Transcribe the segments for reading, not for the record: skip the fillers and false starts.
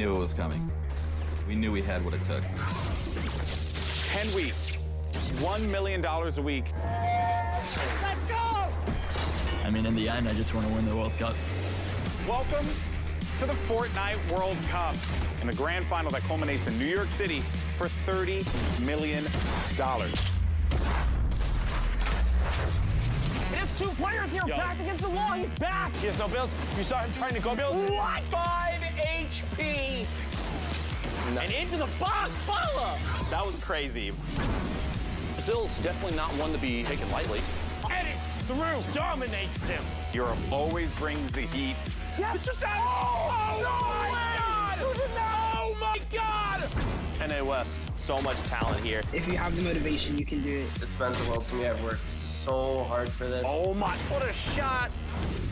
knew it was coming. We knew we had what it took. 10 weeks, $1 million a week. Let's go! I mean, in the end, I just want to win the World Cup. Welcome to the Fortnite World Cup and the grand final that culminates in New York City for $30 million. There's two players here back against the wall. He's back. He has no builds. You saw him trying to go build. What? 5 HP. And into the box. Follow. That was crazy. Brazil's definitely not one to be taken lightly. And it's through. Dominates him. Europe always brings the heat. Yes. Mr. Sanders. Oh my God. Oh my God. NA West, so much talent here. If you have the motivation, you can do it. It meant the world to me. I've worked so hard for this. Oh my, what a shot.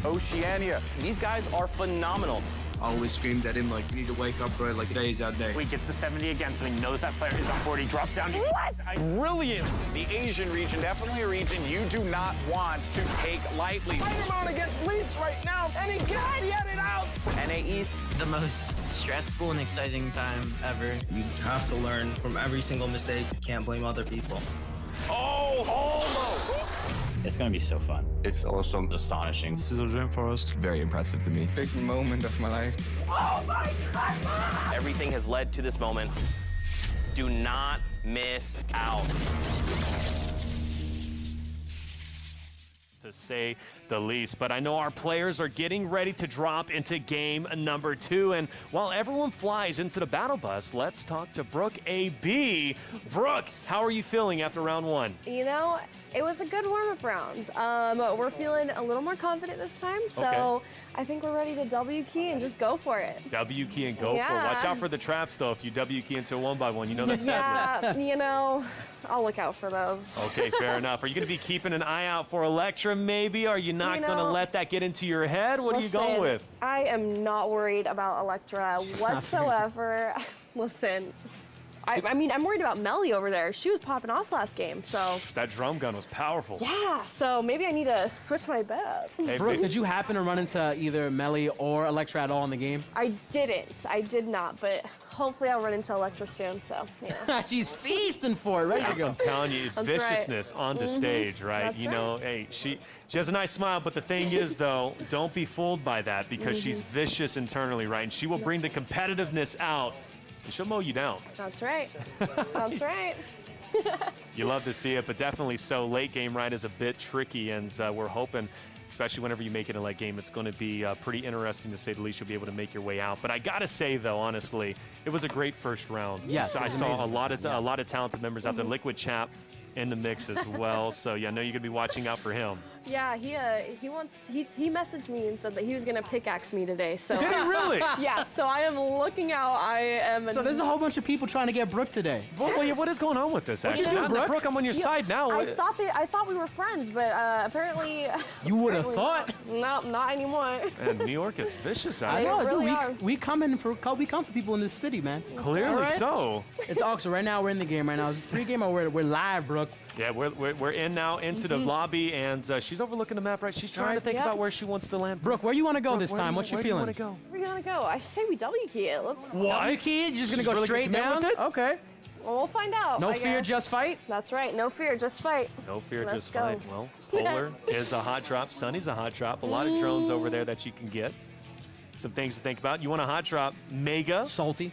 Oceania. These guys are phenomenal. I always screamed at him, like, you need to wake up, bro. Like, today is our day. He gets to 70 again, so he knows that player is on 40. Drops down. What? Brilliant. The Asian region, definitely a region you do not want to take lightly. Spider-Man against Leafs right now, and he can't get it out. NA East. The most stressful and exciting time ever. You have to learn from every single mistake. You can't blame other people. Oh, almost. It's going to be so fun. It's awesome. It's astonishing. This is a dream for us. Very impressive to me. Big moment of my life. Oh my God. Everything has led to this moment. Do not miss out. To say the least, but I know our players are getting ready to drop into game number 2, and while everyone flies into the battle bus, let's talk to Brooke AB. Brooke, how are you feeling after round 1? You know, it was a good warm-up round. We're feeling a little more confident this time, so okay. I think we're ready to W key and just go for it. W key and go for it. Watch out for the traps, though. If you W key into a 1x1, you know that's deadly. Yeah, you know, I'll look out for those. Okay, fair enough. Are you going to be keeping an eye out for Electra, maybe? Are you not going to let that get into your head? What are you going with? I am not worried about Electra whatsoever. Listen. I mean, I'm worried about Melly over there. She was popping off last game, so. That drum gun was powerful. Yeah, so maybe I need to switch my bet. Hey, Brooke, did you happen to run into either Melly or Electra at all in the game? I didn't. I did not, but hopefully I'll run into Electra soon, so, yeah. She's feasting for it. Ready to go. I'm telling you, viciousness on the stage, right? That's you know, hey, she has a nice smile, but the thing is, though, don't be fooled by that because she's vicious internally, right? And she will bring the competitiveness out. She'll mow you down. That's right. That's right. You love to see it, but definitely so. Late game, right, is a bit tricky, and we're hoping, especially whenever you make it a late game, it's going to be pretty interesting to say the least. You'll be able to make your way out. But I gotta say, though, honestly, it was a great first round. Yes, I saw a lot of talented members out there. Liquid Chap in the mix as well. So yeah, I know you're gonna be watching out for him. Yeah, he messaged me and said that he was gonna pickaxe me today. So did he really? Yeah. So I am looking out. So there's a whole bunch of people trying to get Brooke today. What is going on with this? What'd you do, Brooke? Brooke, I'm on your side now. I thought we were friends, but apparently. You would have thought. No, not anymore. And New York is vicious out I here. know, really dude. We come for people in this city, man. Clearly so. It's awesome. Right now we're in the game. Right now, is this pre-game or we're live, Brooke? Yeah, we're in now into the lobby, and she's overlooking the map, right? She's trying to think about where she wants to land. Brooke, where you want to go this time? What you feeling? Where do you want to go? We're gonna go. I say we W key it. Let's. What? W key it? You're just gonna go really straight down? with it? Okay. Well, we'll find out. No fear, just fight? That's right. No fear, just fight. No fear, Let's just go. fight. Well, Polar is a hot drop. Sunny's a hot drop. A lot of drones over there that you can get. Some things to think about. You want a hot drop? Mega. Salty.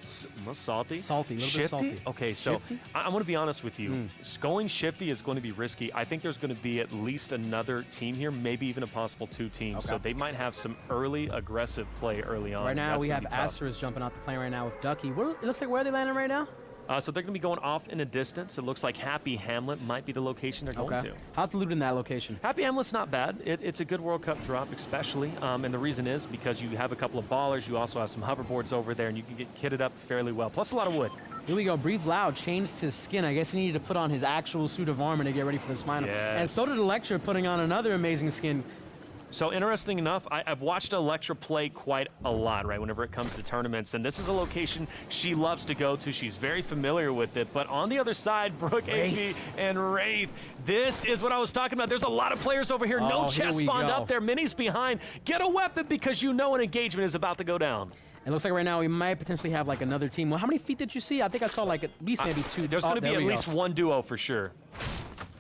Salty. Salty. A little Shifty? bit salty. Okay, so I'm going to be honest with you. Going shifty is going to be risky. I think there's going to be at least another team here, maybe even a possible 2 teams. Okay. So they might have some early aggressive play early on. Right now we have Asterisk jumping out the plane right now with Ducky. It looks like where are they landing right now? So they're going to be going off in a distance. It looks like Happy Hamlet might be the location they're going to. How's the loot in that location? Happy Hamlet's not bad. It's a good World Cup drop, especially. And the reason is because you have a couple of ballers. You also have some hoverboards over there, and you can get kitted up fairly well. Plus a lot of wood. Here we go. Breathe Loud changed his skin. I guess he needed to put on his actual suit of armor to get ready for this final. Yes. And so did Electra, putting on another amazing skin. So interesting enough, I've watched Electra play quite a lot, right, whenever it comes to tournaments, and this is a location she loves to go to. She's very familiar with it, but on the other side, Brooke AB and Wraith, this is what I was talking about. There's a lot of players over here. No chest spawned up there. Minis behind. Get a weapon because you know an engagement is about to go down. It looks like right now we might potentially have like another team. Well, how many feet did you see? I think I saw like at least maybe 2. There's going to be at least one duo for sure.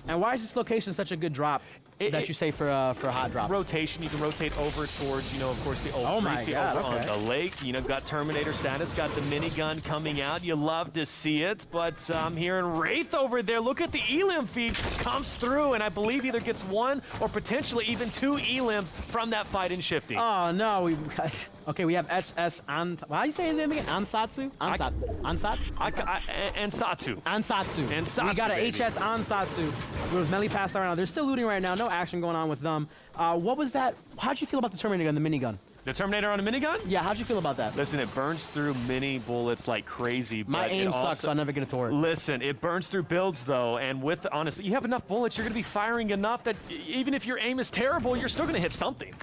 And why is this location such a good drop that you say for hot drops? Rotation. You can rotate over towards, you know, of course, the old greasy over on the lake. You know, got Terminator status, got the minigun coming out. You love to see it, but I'm hearing Wraith over there. Look at the elim feed comes through, and I believe either gets 1 or potentially even 2 elims from that fight in shifting. Oh no, okay, we have SS An. How do you say his name again? Ansatsu. Ansatsu. Ansatsu. We got an baby. HS Ansatsu with Melipastel right now. They're still looting right now. No action going on with them. What was that? How'd you feel about the Terminator gun, the minigun? The Terminator on a minigun? Yeah, how'd you feel about that? Listen, it burns through mini bullets like crazy. My but aim sucks, so I never get it to work. Listen, it burns through builds, though, and with, honestly, you have enough bullets, you're going to be firing enough that even if your aim is terrible, you're still going to hit something.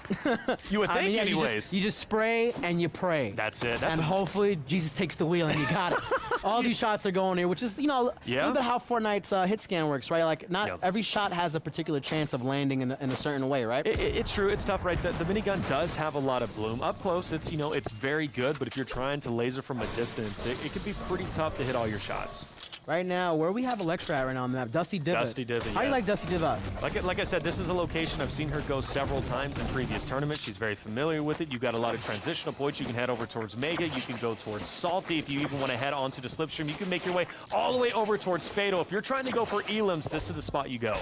You would think, anyways. You just spray and you pray. That's it. And hopefully, Jesus takes the wheel and you got it. All these shots are going here, which is, you know, a little bit how Fortnite's hit scan works, right? Like, not every shot has a particular chance of landing in a certain way, right? It's true. It's tough, right? The minigun does have a lot of bloom. Up close, it's, you know, it's very good, but if you're trying to laser from a distance, it could be pretty tough to hit all your shots. Right now, where we have Electra at right now on the map, Dusty Divot. Dusty Divot, How do you like Dusty Divot? Like I said, this is a location I've seen her go several times in previous tournaments. She's very familiar with it. You've got a lot of transitional points. You can head over towards Mega. You can go towards Salty. If you even want to head onto the Slipstream, you can make your way all the way over towards Fatal. If you're trying to go for elims, this is the spot you go.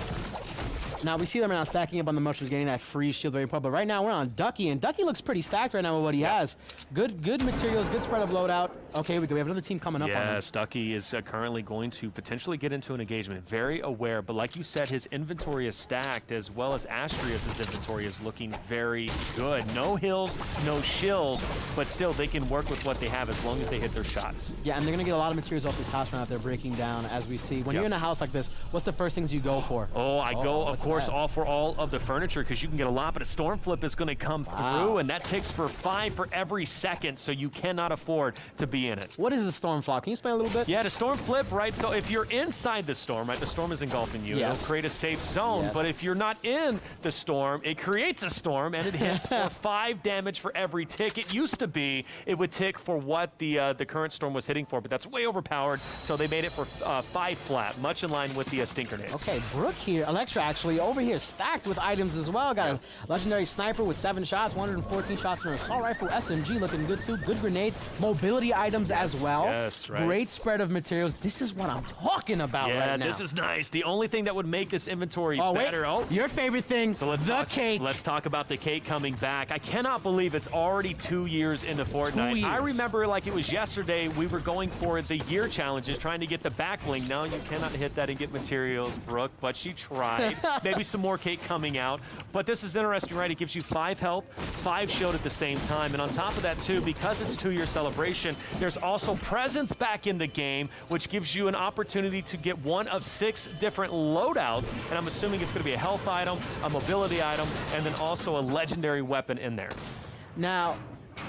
Now, we see them right now stacking up on the mushrooms, getting that free shield very important. But right now, we're on Ducky, and Ducky looks pretty stacked right now with what he has. Good materials, good spread of loadout. Okay, we have another team coming up on him. Yes, Ducky is currently going to potentially get into an engagement. Very aware, but like you said, his inventory is stacked, as well as Astrius's inventory is looking very good. No hills, no shields, but still, they can work with what they have as long as they hit their shots. Yeah, and they're going to get a lot of materials off this house right now if they're breaking down, as we see. When you're in a house like this, what's the first things you go for? Oh, I go, of course, all for all of the furniture, because you can get a lot, but a storm flip is going to come through, and that takes for 5 for every second, so you cannot afford to be in it. What is a storm flop? Can you explain a little bit? Yeah, the storm flip, right? So if you're inside the storm, right, the storm is engulfing you. It'll create a safe zone, but if you're not in the storm, it creates a storm, and it hits for 5 damage for every tick. It used to be it would tick for what the current storm was hitting for, but that's way overpowered, so they made it for 5 flat, much in line with the stink grenades. Okay, Brooke here, Electra actually over here, stacked with items as well. Got a legendary sniper with 7 shots, 114 shots, and an assault rifle, SMG looking good too. Good grenades, mobility items as well. Yes, right. Great spread of materials. This is what I'm talking about right now. Yeah, this is nice. The only thing that would make this inventory better. Your favorite thing, so cake. Let's talk about the cake coming back. I cannot believe it's already 2 years into Fortnite. 2 years. I remember like it was yesterday, we were going for the year challenges, trying to get the back bling. No, you cannot hit that and get materials, Brooke, but she tried. Maybe some more cake coming out. But this is interesting, right? It gives you 5 health, 5 shield at the same time. And on top of that, too, because it's 2-year celebration, there's also presence back in the game, which gives you an opportunity to get 1 of 6 different loadouts. And I'm assuming it's going to be a health item, a mobility item, and then also a legendary weapon in there. Now,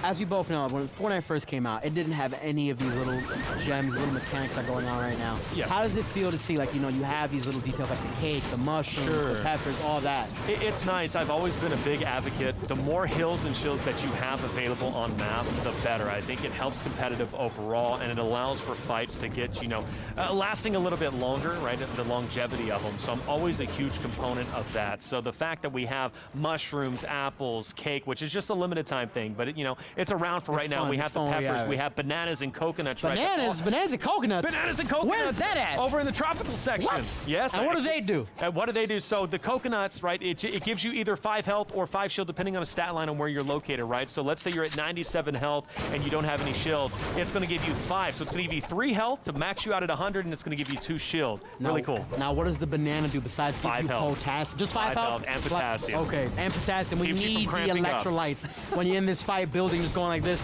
as we both know, when Fortnite first came out, it didn't have any of these little gems, little mechanics that are going on right now. Yeah. How does it feel to see, like, you know, you have these little details like the cake, the mushrooms, the peppers, all that? It's nice. I've always been a big advocate. The more hills and shields that you have available on map, the better. I think it helps competitive overall, and it allows for fights to get, you know, lasting a little bit longer, right? The longevity of them. So I'm always a huge component of that. So the fact that we have mushrooms, apples, cake, which is just a limited time thing, but you know, it's around for right now. We have the peppers, we have bananas and coconuts. Bananas and coconuts? Bananas and coconuts. Where's that at? Over in the tropical section. What? Yes. And what do they do? What do they do? So the coconuts, right, it gives you either 5 health or 5 shield, depending on a stat line on where you're located, right? So let's say you're at 97 health and you don't have any shield. It's going to give you 5. So it's going to give you 3 health to max you out at 100, and it's going to give you 2 shield. Really cool. Now, what does the banana do besides give you potassium? Just 5 health? And potassium. Okay, and potassium. We need the electrolytes. When you're in this fight building, just going like this,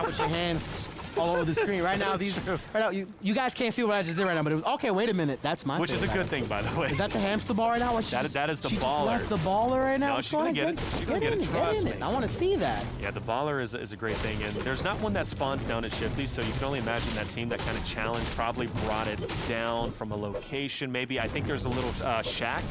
with your hands. all over the screen. Right now, you guys can't see what I just did right now, but it was, okay, wait a minute. That's my Which is a good thing, by the way. Is that the hamster ball right now? That is the she baller. Just left the baller right now? No, she's going to get it. She's going to get it. Trust me. I want to see that. Yeah, the baller is a great thing. And there's not one that spawns down at Shifty, so you can only imagine that team that kind of challenge probably brought it down from a location. Maybe, I think there's a little shack.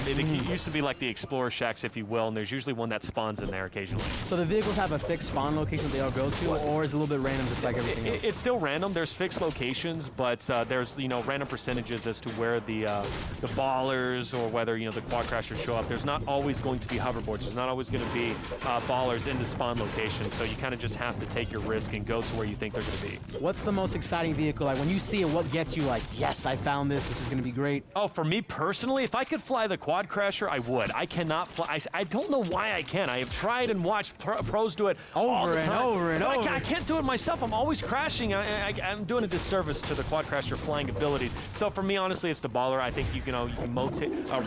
It used to be like the Explorer Shacks, if you will, and there's usually one that spawns in there occasionally. So the vehicles have a fixed spawn location they all go to, or is it a little bit random just like everything else? It's still random. There's fixed locations, but there's, random percentages as to where the ballers or whether, the quad crashers show up. There's not always going to be hoverboards. There's not always going to be ballers in the spawn location, so you kind of just have to take your risk and go to where you think they're going to be. What's the most exciting vehicle? Like when you see it, what gets you like, yes, I found this. This is going to be great. Oh, for me personally, if I could fly the quad crasher, I would. I cannot fly. I don't know why I can. I have tried and watched pros do it all the time. Over and over. I can't do it myself. I'm always crashing. I'm doing a disservice to the quad crasher flying abilities. So for me, honestly, it's the baller. I think you can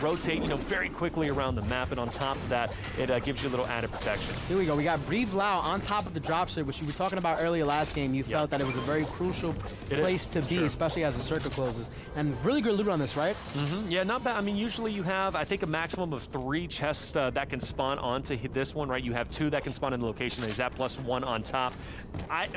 rotate, very quickly around the map, and on top of that, it gives you a little added protection. Here we go. We got Bree Vlau on top of the dropship, which you were talking about earlier last game. You felt that it was a very crucial place to be, especially as the circle closes. And really good loot on this, right? Yeah, not bad. I mean, usually you have, I think, a maximum of 3 chests that can spawn onto this one, right? You have 2 that can spawn in the location. There's that plus 1 on top.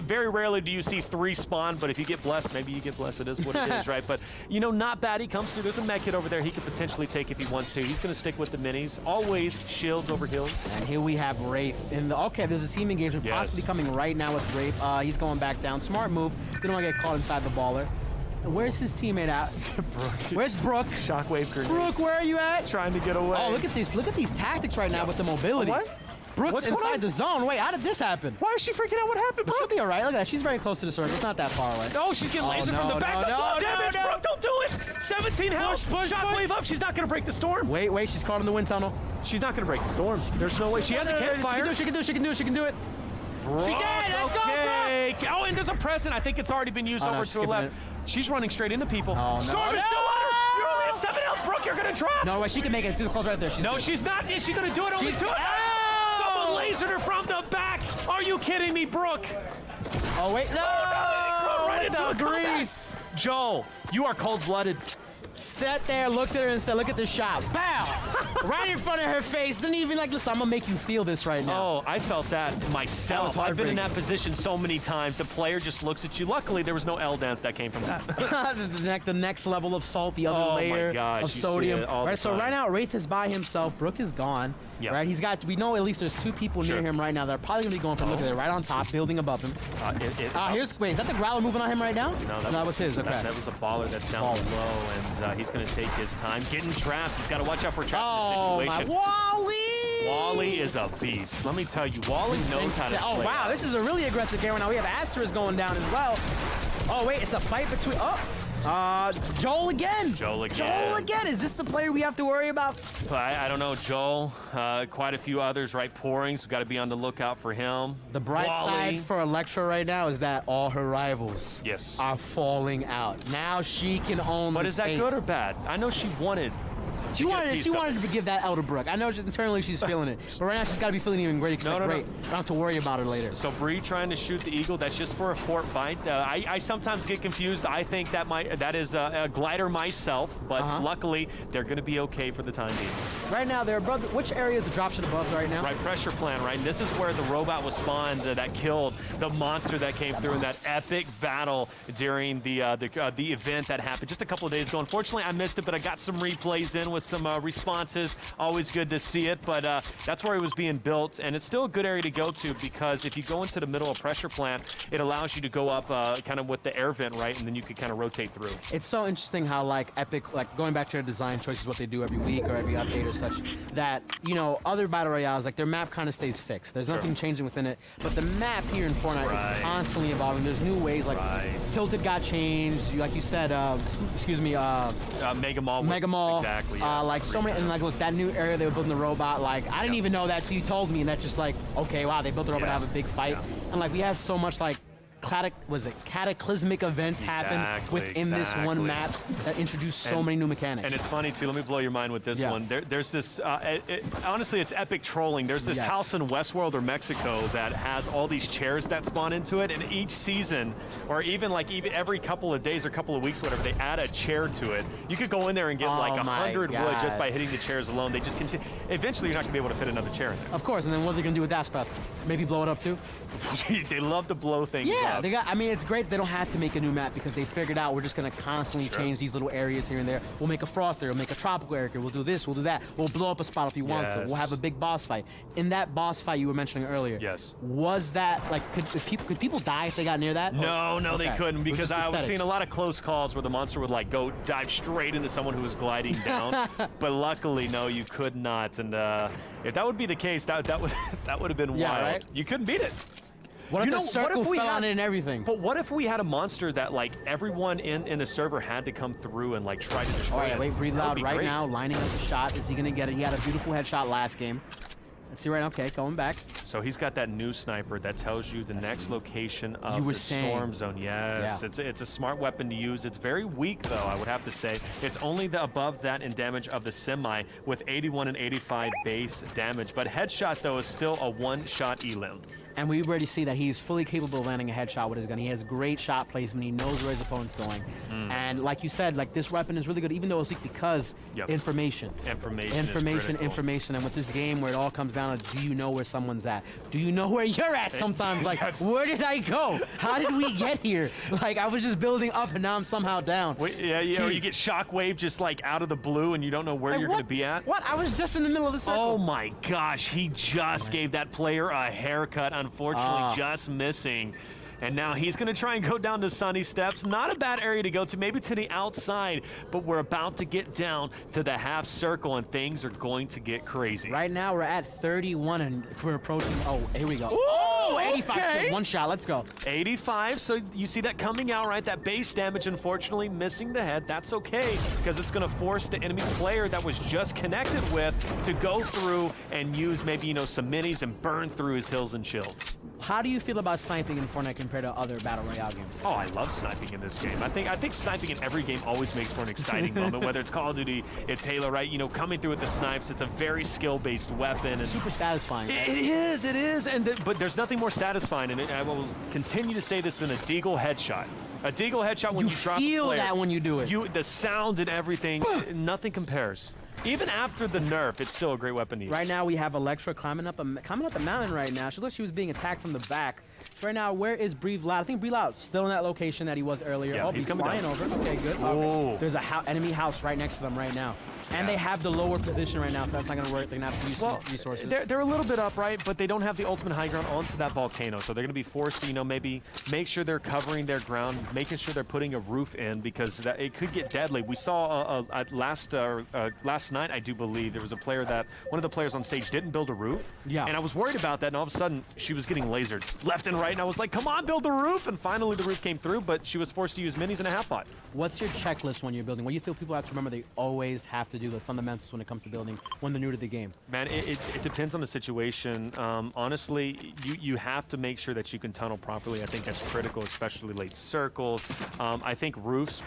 Very rarely do you see 3 spawn, but if you get blessed, maybe you get blessed. It is what it is, right? But, not bad. He comes through. There's a med kit over there he could potentially take if he wants to. He's going to stick with the minis. Always shields over hills. And here we have Wraith. Okay, there's a team engagement possibly coming right now with Wraith. He's going back down. Smart move. Didn't want to get caught inside the baller. Where's his teammate at? Where's Brooke? Shockwave grenade. Brooke, where are you at? Trying to get away. Oh, look at this. Look at these tactics right now with the mobility. What? Brooke's inside the zone. Wait, how did this happen? Why is she freaking out? What happened, Brooke? She'll be all right. Look at that. She's very close to the circle. It's not that far away. No, she's getting lasered from the back. No, damage, Brooke. Don't do it. 17 health. Shockwave up. She's not going to break the storm. Wait. She's caught in the wind tunnel. She's not going to break the storm. There's no way. She has a campfire. She can do it. Brooke, she did. Let's go, Brooke. Oh, and there's a present. I think it's already been used over to the left. She's running straight into people. Oh, no. Storm is still on her. You're only at 7 health, Brooke. You're going to drop. No way. She can make it. She's close right there. She's not. Is she going to do it? She's doing it. Someone lasered her from the back. Are you kidding me, Brooke? Oh, wait. No. Right into the grease. Joel, you are cold-blooded. Sat there, looked at her and said, look at this shot. Bow! Right in front of her face. Didn't even listen, I'm going to make you feel this right now. Oh, I felt that myself. I've been in that position so many times. The player just looks at you. Luckily, there was no L dance that came from that. the next level of salt, the other layer of sodium. Right, so right now, Wraith is by himself. Brooke is gone. Yep. Right, we know at least there's 2 people near him right now that are probably going to be going for look at it right on top, building above him. Wait, is that the Growler moving on him right now? No, that was his. Okay. That was a baller that's down low, and he's going to take his time. Getting trapped. He's got to watch out for trapped in the situation. Wally! Wally is a beast. Let me tell you, Wally knows how to play. Oh, wow, this is a really aggressive game right now. We have Asterisk going down as well. Oh, wait, it's a fight between... Joel again. Joel again. Is this the player we have to worry about? I don't know. Joel, quite a few others, right? Pourings. We've got to be on the lookout for him. The bright side for Electra right now is that all her rivals are falling out. Now she can own But the is that space. good or bad? I know she wanted... She wanted to give that out to Brooke. I know internally she's feeling it, but right now she's got to be feeling even great. Great. I don't have to worry about her later. So Bree trying to shoot the eagle. That's just for a fort fight. I sometimes get confused. I think that is a glider myself, but luckily they're going to be okay for the time being. Right now, which area is the dropship above right now? Right, pressure plant. Right, and this is where the robot was spawned that killed the monster that came through in that epic battle during the event that happened just a couple of days ago. Unfortunately, I missed it, but I got some replays in with some responses. Always good to see it, but that's where it was being built, and it's still a good area to go to because if you go into the middle of pressure plant, it allows you to go up kind of with the air vent, right, and then you could kind of rotate through. It's so interesting how Epic, going back to their design choices, what they do every week or every update or such, that, other battle royales, their map kind of stays fixed. There's nothing changing within it, but the map here in Fortnite is constantly evolving. There's new ways, Tilted got changed, like you said, Mega Mall. Exactly, so many, and look, that new area they were building the robot, I didn't even know that till you told me, and that's just okay, wow, they built the robot to have a big fight, and we have so much cataclysmic events happen within this one map that introduce so many new mechanics. And it's funny too. Let me blow your mind with this one. There's this. Honestly, it's epic trolling. There's this house in Westworld or Mexico that has all these chairs that spawn into it, and each season, or even every couple of days or couple of weeks, whatever, they add a chair to it. You could go in there and get like 100 wood just by hitting the chairs alone. They just continue. Eventually, you're not gonna be able to fit another chair in there. Of course. And then what are they gonna do with that special? Maybe blow it up too? They love to blow things up. They got. I mean, it's great they don't have to make a new map because they figured out we're just gonna constantly change these little areas here and there. We'll make a frost area, we'll make a tropical area, we'll do this, we'll do that. We'll blow up a spot if you want to. We'll have a big boss fight. In that boss fight you were mentioning earlier, was that like could people die if they got near that? No, they couldn't, because I was seeing a lot of close calls where the monster would like go dive straight into someone who was gliding down. But luckily, no, you could not. And if that would be the case, that would have been wild. Right? You couldn't beat it. What if the circle fell on it and everything? But what if we had a monster that like everyone in the server had to come through and like try to destroy it? Wait, breathe loud right now, lining up the shot. Is he gonna get it? He had a beautiful headshot last game. Let's see right now. Okay, going back. So he's got that new sniper that tells you the next location of the storm zone. Yes, it's a smart weapon to use. It's very weak though, I would have to say. It's only above that in damage of the semi with 81 and 85 base damage. But headshot though is still a one-shot elim. And we already see that he's fully capable of landing a headshot with his gun. He has great shot placement. He knows where his opponent's going. And like you said, like this weapon is really good, even though it's weak because information. Information. And with this game where it all comes down to, do you know where someone's at? Do you know where you're at sometimes? Like, where did I go? How did we get here? Like, I was just building up and now I'm somehow down. Or you get shockwave just like out of the blue and you don't know where you're going to be at. What? I was just in the middle of the circle. Oh my gosh, he just gave that player a haircut. Unfortunately, just missing. And now he's going to try and go down to Sunny Steps. Not a bad area to go to, maybe to the outside, but we're about to get down to the half circle and things are going to get crazy. Right now we're at 31 and we're approaching, here we go. Ooh, 85, so one shot, let's go. 85, so you see that coming out, right? That base damage, unfortunately, missing the head. That's okay, because it's going to force the enemy player that was just connected with to go through and use maybe, some minis and burn through his hills and shields. How do you feel about sniping in Fortnite compared to other Battle Royale games? Oh, I love sniping in this game. I think sniping in every game always makes for an exciting moment, whether it's Call of Duty, it's Halo, right? Coming through with the snipes, it's a very skill-based weapon. And super satisfying. Right? It is. But there's nothing more satisfying, and I will continue to say this, than a Deagle headshot. A Deagle headshot when you drop a player. You feel that when you do it. The sound and everything, nothing compares. Even after the nerf, it's still a great weapon to use. Right now, we have Electra climbing up the mountain right now. She looks like she was being attacked from the back. So right now, where is Breathe Loud? I think Breathe Loud still in that location that he was earlier. Yeah, he's coming flying over. Okay, good. Okay. There's a enemy house right next to them right now. And they have the lower position right now, so that's not going to work. They're going to have to use some resources. They're a little bit upright, but they don't have the ultimate high ground onto that volcano. So they're going to be forced to, maybe make sure they're covering their ground, making sure they're putting a roof in, because it could get deadly. We saw last night, I do believe, there was a player that one of the players on stage didn't build a roof. Yeah. And I was worried about that, and all of a sudden, she was getting lasered left and right, and I was like, come on, build the roof! And finally, the roof came through, but she was forced to use minis and a half pot. What's your checklist when you're building? What do you feel people have to remember they always have to do, the fundamentals when it comes to building when they're new to the game? Man, it depends on the situation. Honestly, you have to make sure that you can tunnel properly. I think that's critical, especially late circles. I think roofs,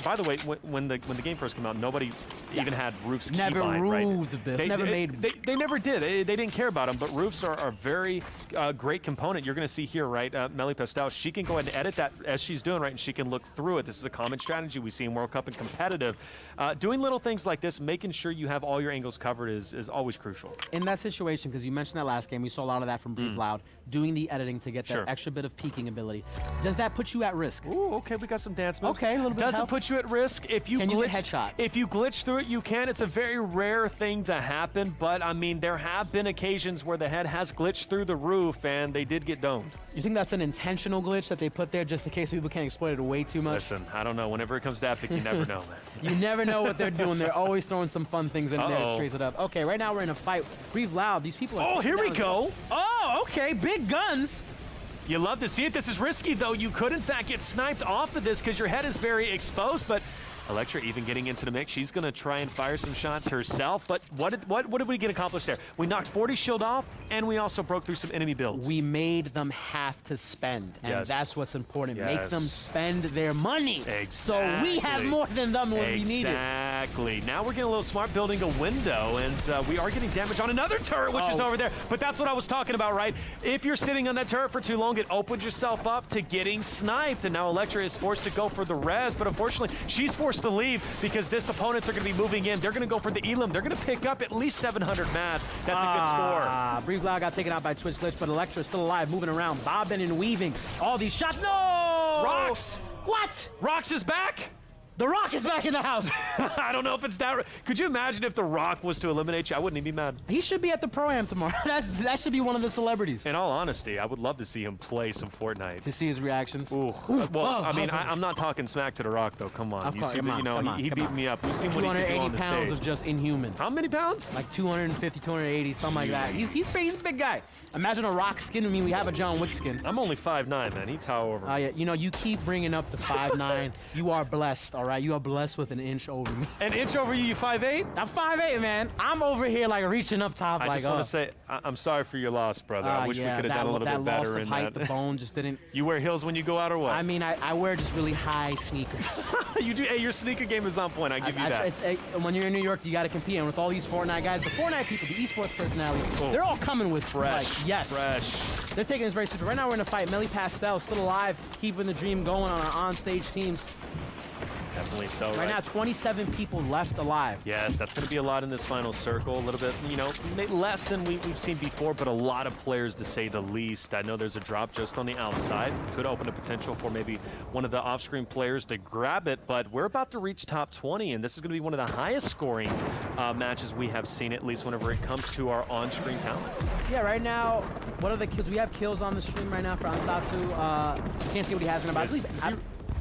by the way, when the game first came out, nobody even had roofs never keybind, right? The build. They never did. They didn't care about them, but roofs are a very great component. You're going to see here, right, Melipastel, she can go ahead and edit that as she's doing, right, and she can look through it. This is a common strategy we see in World Cup and competitive. Doing little things like this, making sure you have all your angles covered is always crucial. In that situation, because you mentioned that last game, we saw a lot of that from Breathe Loud, doing the editing to get that extra bit of peeking ability. Does that put you at risk? Ooh, okay, we got some dance moves. Okay, a little bit Does it put you at risk? If you can glitch, you get headshot? If you glitch through it, you can. It's a very rare thing to happen, but I mean, there have been occasions where the head has glitched through the roof and they did get domed. You think that's an intentional glitch that they put there just in case people can't exploit it way too much? Listen, I don't know. Whenever it comes to Epic, you never know. You never know what they're doing. They're always throwing some fun things in there to trace it up. Okay, right now we're in a fight. Breathe Loud. These people are here we go. Oh, okay. Big guns. You love to see it. This is risky, though. You could, in fact, get sniped off of this because your head is very exposed, but Electra even getting into the mix. She's going to try and fire some shots herself, but what did we get accomplished there? We knocked 40 shield off, and we also broke through some enemy builds. We made them have to spend, and that's what's important. Make them spend their money. Exactly. So we have more than them when we need it. Exactly. Now we're getting a little smart building a window, and we are getting damage on another turret, which is over there. But that's what I was talking about, right? If you're sitting on that turret for too long, it opens yourself up to getting sniped, and now Electra is forced to go for the res, but unfortunately, she's forced to leave because this opponents are going to be moving in. They're going to go for the Elim. They're going to pick up at least 700 mats. That's a good score. Brief Cloud got taken out by Twitch Glitch, but Electra is still alive, moving around, bobbing and weaving. All these shots. No! Rocks! What? Rocks is back? The Rock is back in the house. I don't know if it's that. Could you imagine if The Rock was to eliminate you? I wouldn't even be mad. He should be at the Pro-Am tomorrow. That should be one of the celebrities. In all honesty, I would love to see him play some Fortnite. To see his reactions? Ooh. Well, I mean, I'm not talking smack to The Rock, though. Come on. He beat me up. You've seen what he can do on the 280 pounds stage. of just inhuman. How many pounds? Like 250, 280, something like that. He's a big guy. Imagine a Rock skin. I mean, we have a John Wick skin. I'm only 5'9", man. He tower over me. Yeah. You know, you keep bringing up the 5'9". You are blessed, all right? You are blessed with an inch over me. An inch over you? You 5'8"? I'm 5'8", man. I'm over here, like, reaching up top. I just want to say, I'm sorry for your loss, brother. I wish we could have done a little bit better in that. The bone just didn't... You wear heels when you go out or what? I mean, I wear just really high sneakers. You do? Hey, your sneaker game is on point. I give you that. When you're in New York, you got to compete. And with all these Fortnite guys, the Fortnite people, the esports personalities, they're all coming with fresh. Like, yes. Fresh. They're taking this very seriously. Right now, we're in a fight. Melipastel still alive, keeping the dream going on our on-stage teams. Definitely so. Right now, 27 people left alive. Yes, that's going to be a lot in this final circle. A little bit, you know, less than we've seen before, but a lot of players to say the least. I know there's a drop just on the outside. Could open a potential for maybe one of the off-screen players to grab it, but we're about to reach top 20, and this is going to be one of the highest scoring matches we have seen, at least whenever it comes to our on-screen talent. Yeah, right now, what are the kills? We have kills on the stream right now for Ansatsu. Can't see what he has in about.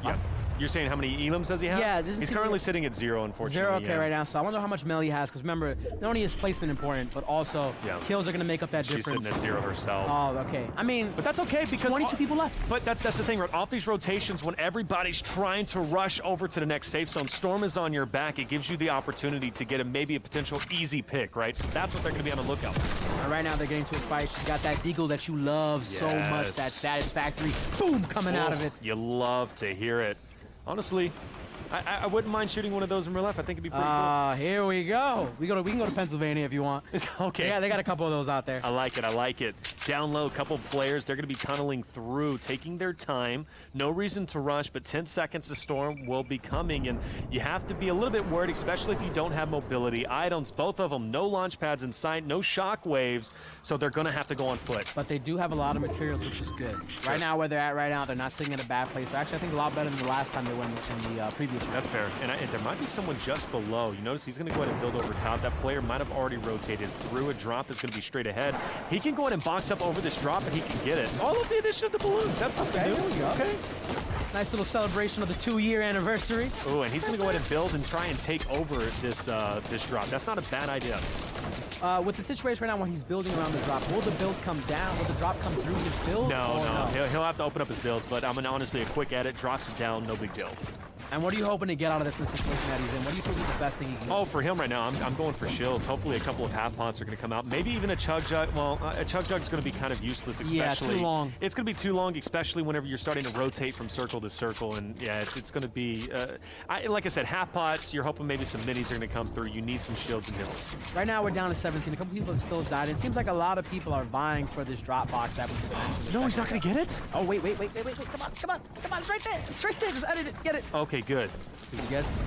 Yeah. You're saying how many elims does he have? Yeah, he's currently sitting at 0, unfortunately. 0, okay, right now. So I wonder how much Melly has, because remember, not only is placement important, but also kills are going to make up that difference. She's sitting at 0 herself. Oh, okay. I mean, but that's okay because 22 people left. But that's the thing, right? Off these rotations, when everybody's trying to rush over to the next safe zone, Storm is on your back. It gives you the opportunity to get maybe a potential easy pick, right? So that's what they're going to be on the lookout for. Right now, they're getting to a fight. She's got that deagle that you love so much, that satisfactory boom coming out of it. You love to hear it. Honestly, I wouldn't mind shooting one of those in real life. I think it'd be pretty cool. Here we go. We can go to Pennsylvania if you want. Okay. Yeah, they got a couple of those out there. I like it. I like it. Down low, a couple players. They're going to be tunneling through, taking their time. No reason to rush, but 10 seconds to Storm will be coming, and you have to be a little bit worried, especially if you don't have mobility items. Both of them, no launch pads in sight, no shock waves, so they're going to have to go on foot. But they do have a lot of materials, which is good. Right now, where they're at right now, they're not sitting in a bad place. Actually, I think a lot better than the last time they went in the previous round. That's fair. And there might be someone just below. You notice he's going to go ahead and build over top. That player might have already rotated through. A drop is going to be straight ahead. He can go ahead and box up over this drop, and he can get it. All of the addition of the balloons. That's something new. There we go. Okay. Nice little celebration of the 2-year anniversary. Oh, and he's going to go ahead and build and try and take over this this drop. That's not a bad idea. With the situation right now where he's building around the drop, will the build come down? Will the drop come through his build? No. He'll have to open up his builds, but I mean, honestly, a quick edit, drops it down, no big deal. And what are you hoping to get out of this in the situation that he's in? What do you think is the best thing he can do? Oh, for him right now, I'm going for shields. Hopefully a couple of half pots are going to come out. Maybe even a chug jug. Well, a chug jug is going to be kind of useless, especially. Yeah, too long. It's going to be too long, especially whenever you're starting to rotate from circle to circle. And yeah, it's going to be, like I said, half pots. You're hoping maybe some minis are going to come through. You need some shields and heals. Right now we're down to 17. A couple people have still died. It seems like a lot of people are vying for this drop box that we just mentioned. No, he's not going to get it? Oh, wait. Come on. It's right there. It's right there. Just edit it. Get it. Okay, good. See what he gets.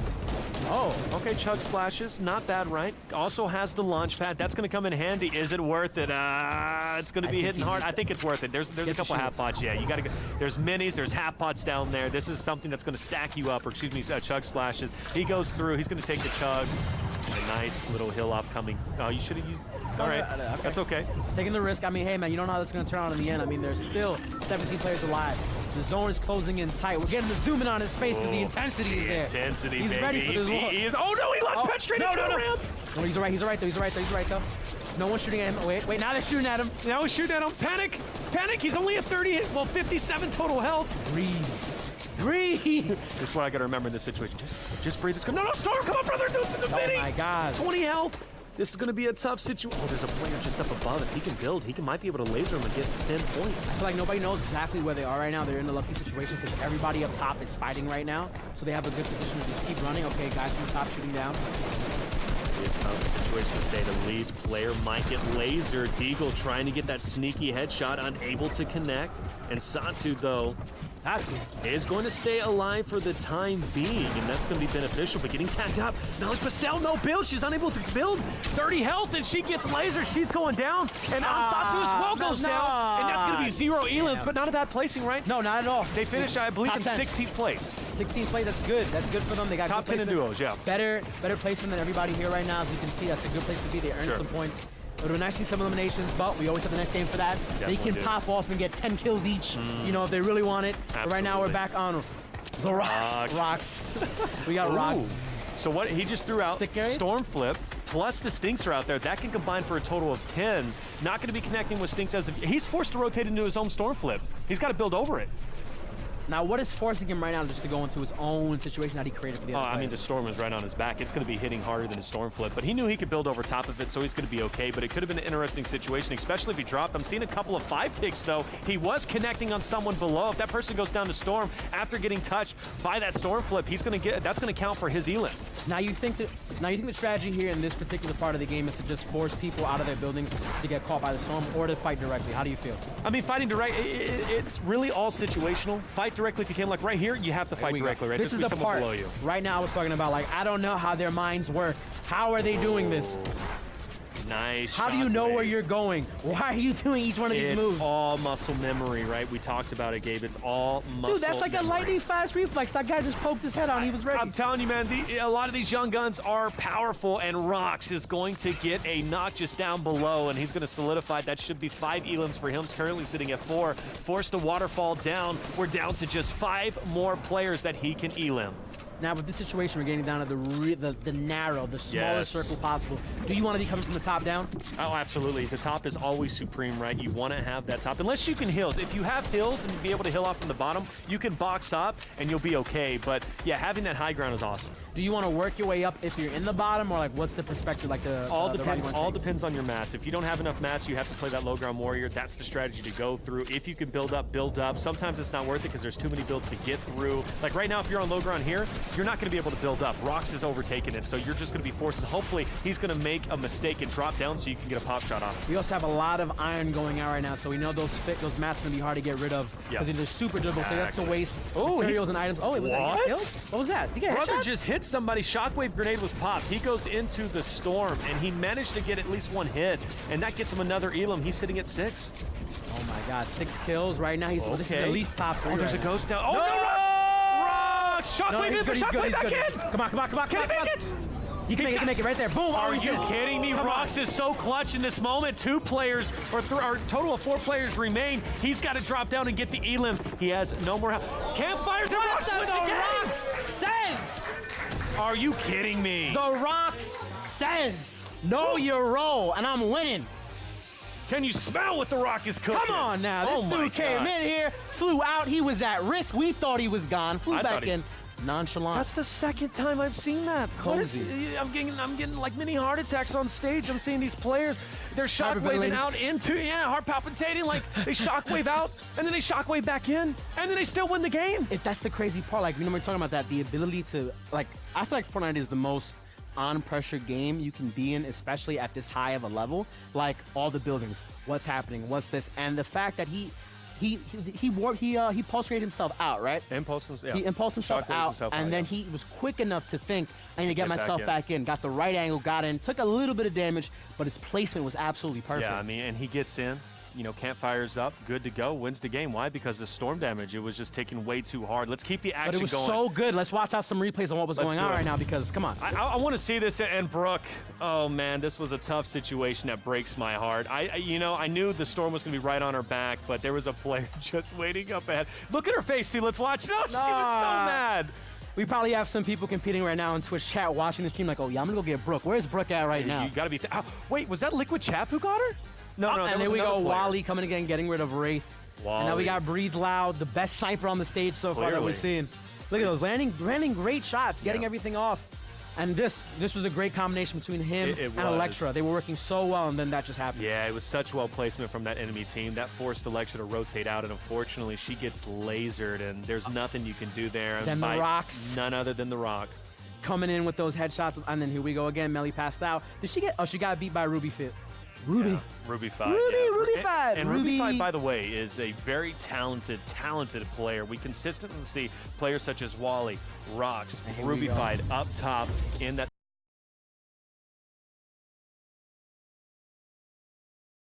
Oh, okay, chug splashes, not bad, right? Also has the launch pad. That's going to come in handy. Is it worth it? It's going to be hitting hard. I think it's worth it. There's a couple half pots. Yeah, you got to go. There's minis. There's half pots down there. This is something that's going to stack you up. Or excuse me, chug splashes. He goes through. He's going to take the chug. A nice little hill off coming. Oh, you should have used. All right, okay. That's okay. Taking the risk. I mean, hey man, you don't know how this is going to turn out in the end. I mean, there's still 17 players alive. The zone is closing in tight. We're getting the zoom in on his face because the intensity is there. Intensity, he's baby. ready for this one. He is. Oh no, he launched pad straight into the ramp. No, he's all right. He's all right though. No one's shooting at him. Wait. Now they're shooting at him. Now he's shooting at him. Panic. He's only at 57 total health. Breathe. Breathe! This is what I gotta remember in this situation. Just breathe. No, Storm, come on, brother, do it to the mini! Oh my God. 20 health. This is gonna be a tough situation. Oh, there's a player just up above. If he can build, might be able to laser him and get 10 points. I feel like nobody knows exactly where they are right now. They're in a lucky situation because everybody up top is fighting right now. So they have a good position to just keep running. Okay, guys from the top shooting down. Be a tough situation to say the least. Player might get lasered. Deagle trying to get that sneaky headshot, unable to connect. And Satu, though, is going to stay alive for the time being, and that's going to be beneficial, but getting tagged up. Melipastel, no build. She's unable to build. 30 health, and she gets laser. She's going down, and Ansatu as well goes down, and that's going to be 0 elims, but not a bad placing, right? No, not at all. They finished, I believe, in 16th place. 16th place, that's good. That's good for them. They got top 10 in duos, yeah. Better placement than everybody here right now. As you can see, that's a good place to be. They earned some points. It would actually some eliminations, but we always have the next game for that. Definitely they can pop off and get 10 kills each, you know, if they really want it. But right now we're back on the rocks. We got rocks. So what he just threw out, Storm Flip, plus the Stinks are out there. That can combine for a total of 10. Not going to be connecting with Stinks as he's forced to rotate into his own Storm Flip. He's got to build over it. Now, what is forcing him right now just to go into his own situation that he created for the other players? I mean, the Storm is right on his back. It's going to be hitting harder than his Storm Flip, but he knew he could build over top of it, so he's going to be okay, but it could have been an interesting situation, especially if he dropped. I'm seeing a couple of 5 ticks, though. He was connecting on someone below. If that person goes down to Storm after getting touched by that Storm Flip, he's going to get, that's going to count for his elim. Now you think the strategy here in this particular part of the game is to just force people out of their buildings to get caught by the Storm, or to fight directly? How do you feel? I mean, fighting direct, it's really all situational. Fight directly if you can. Like right here, you have to fight directly, right? This is the part. Below you. Right now I was talking about, like, I don't know how their minds work. How are they doing this? Nice. How do you know where you're going? Why are you doing each one of these moves? It's all muscle memory, right? We talked about it, Gabe. It's all muscle Dude, that's like memory. a lightning fast reflex. That guy just poked his head on. He was ready. I'm telling you, man, a lot of these young guns are powerful, and Rox is going to get a knock just down below, and he's going to solidify. That should be 5 elims for him, currently sitting at 4. Forced to waterfall down. We're down to just 5 more players that he can elim. Now, with this situation, we're getting down to the narrow, the smallest circle possible. Do you want to be coming from the top down? Oh, absolutely. The top is always supreme, right? You want to have that top. Unless you can hills. If you have hills and be able to hill off from the bottom, you can box up and you'll be okay. But, yeah, having that high ground is awesome. Do you want to work your way up if you're in the bottom, or like what's the perspective? Like all depends on your mats. If you don't have enough mats, you have to play that low ground warrior. That's the strategy to go through. If you can build up, build up. Sometimes it's not worth it because there's too many builds to get through. Like right now, if you're on low ground here, you're not going to be able to build up. Rox is overtaking it, so you're just going to be forced. Hopefully, he's going to make a mistake and drop down so you can get a pop shot on him. We also have a lot of iron going out right now, so we know those mats going to be hard to get rid of because they're super durable. So that's to waste materials and items. Oh, it was that killed? What was that? Brother just hit somebody. Shockwave grenade was popped. He goes into the Storm, and he managed to get at least 1 hit, and that gets him another elim. He's sitting at 6. Oh my God, 6 kills right now. This is at least top 3. Oh, there's a ghost down. Oh, no, Rox! Shockwave in for Shockwave back in! Come on. Can he make it? He can make it right there. Boom! Are you kidding me? Rox is so clutch in this moment. 2 players, or total of 4 players remain. He's got to drop down and get the elim. He has no more help. Campfires and Rox with the Rox says! Are you kidding me? The Rox says, know your role, and I'm winning. Can you smell what the Rock is cooking? Come on now. This dude came in here, flew out. He was at risk. We thought he was gone. Flew back in. Nonchalant. That's the 2nd time I've seen that. Cozy. I'm getting like mini heart attacks on stage. I'm seeing these players. They're shockwaving out into, heart palpitating, like they shockwave out, and then they shockwave back in, and then they still win the game. If that's the crazy part, like, we're talking about that, the ability to, like, I feel like Fortnite is the most on-pressure game you can be in, especially at this high of a level. Like, all the buildings, what's happening, what's this, and the fact that he pulse rated himself out, right? He impulsed himself out, and then he was quick enough to think, I need to get myself back in. Got the right angle, got in, took a little bit of damage, but his placement was absolutely perfect. Yeah, I mean, and he gets in, campfires up, good to go, wins the game. Why? Because the storm damage, it was just taking way too hard. Let's keep the action going. But it was so good. Let's watch out some replays on what was going on right now, because, come on. I want to see this, and Brooke, oh man, this was a tough situation that breaks my heart. I knew the storm was going to be right on her back, but there was a player just waiting up ahead. Look at her face, dude. Let's watch. No, she was so mad. We probably have some people competing right now in Twitch chat watching the stream like, oh yeah, I'm going to go get Brooke. Where's Brooke at right now? You got to be... wait, was that Liquid Chap who got her? No, and there we go. Wally coming again, getting rid of Wraith. And now we got Breathe Loud, the best sniper on the stage so far that we've seen. Look at those, landing great shots, getting everything off. And this was a great combination between him and Electra. They were working so well, and then that just happened. Yeah, it was such well placement from that enemy team. That forced Electra to rotate out, and unfortunately, she gets lasered, and there's nothing you can do there. Then the rocks. None other than the rock. Coming in with those headshots, and then here we go again. Melipastel. Did she get? Oh, she got beat by Ruby Fit. Ruby. Yeah, Ruby 5. Ruby 5. And Ruby 5, by the way, is a very talented player. We consistently see players such as Wally, Rox, Ruby 5 up top in that